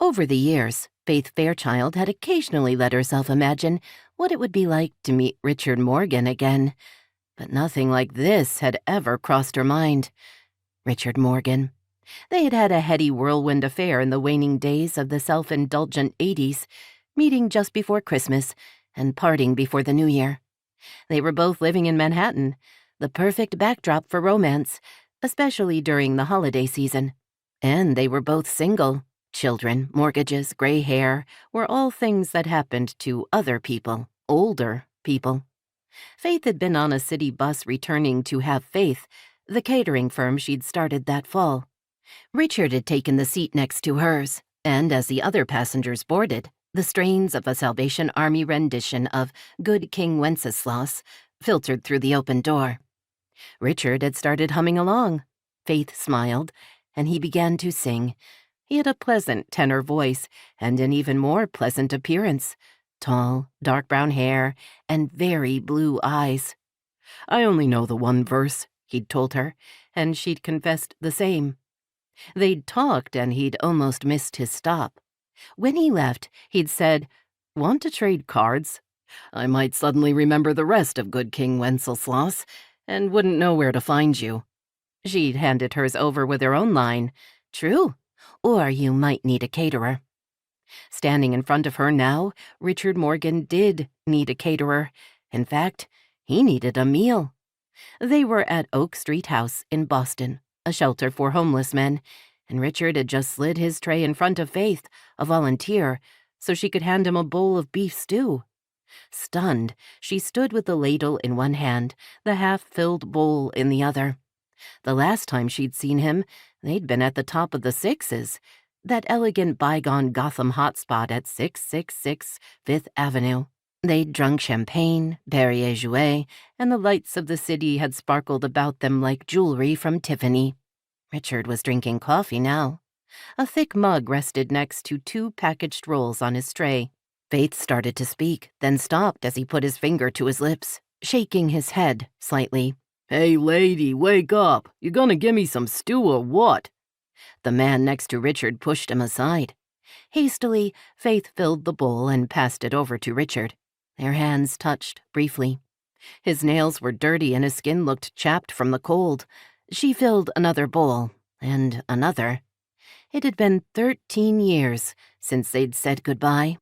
Over the years, Faith Fairchild had occasionally let herself imagine what it would be like to meet Richard Morgan again, but nothing like this had ever crossed her mind. Richard Morgan. They had had a heady whirlwind affair in the waning days of the self-indulgent 80s, meeting just before Christmas and parting before the New Year. They were both living in Manhattan, the perfect backdrop for romance, especially during the holiday season. And they were both single. Children, mortgages, gray hair were all things that happened to other people, older people. Faith had been on a city bus returning to Have Faith, the catering firm she'd started that fall. Richard had taken the seat next to hers, and as the other passengers boarded, the strains of a Salvation Army rendition of Good King Wenceslas filtered through the open door. Richard had started humming along. Faith smiled, and he began to sing. He had a pleasant tenor voice and an even more pleasant appearance. Tall, dark brown hair, and very blue eyes. "I only know the one verse," he'd told her, and she'd confessed the same. They'd talked, and he'd almost missed his stop. When he left, he'd said, "Want to trade cards? I might suddenly remember the rest of Good King Wenceslas, and wouldn't know where to find you." She'd handed hers over with her own line, "True, or you might need a caterer." Standing in front of her now, Richard Morgan did need a caterer. In fact, he needed a meal. They were at Oak Street House in Boston, a shelter for homeless men, and Richard had just slid his tray in front of Faith, a volunteer, so she could hand him a bowl of beef stew. Stunned, she stood with the ladle in one hand, the half-filled bowl in the other. The last time she'd seen him, they'd been at the top of the Sixes, that elegant bygone Gotham hotspot at 666 Fifth Avenue. They'd drunk champagne, Perrier Jouet, and the lights of the city had sparkled about them like jewelry from Tiffany. Richard was drinking coffee now. A thick mug rested next to 2 packaged rolls on his tray. Faith started to speak, then stopped as he put his finger to his lips, shaking his head slightly. "Hey, lady, wake up. You gonna give me some stew or what?" The man next to Richard pushed him aside. Hastily, Faith filled the bowl and passed it over to Richard. Their hands touched briefly. His nails were dirty and his skin looked chapped from the cold. She filled another bowl, and another. It had been 13 years since they'd said goodbye.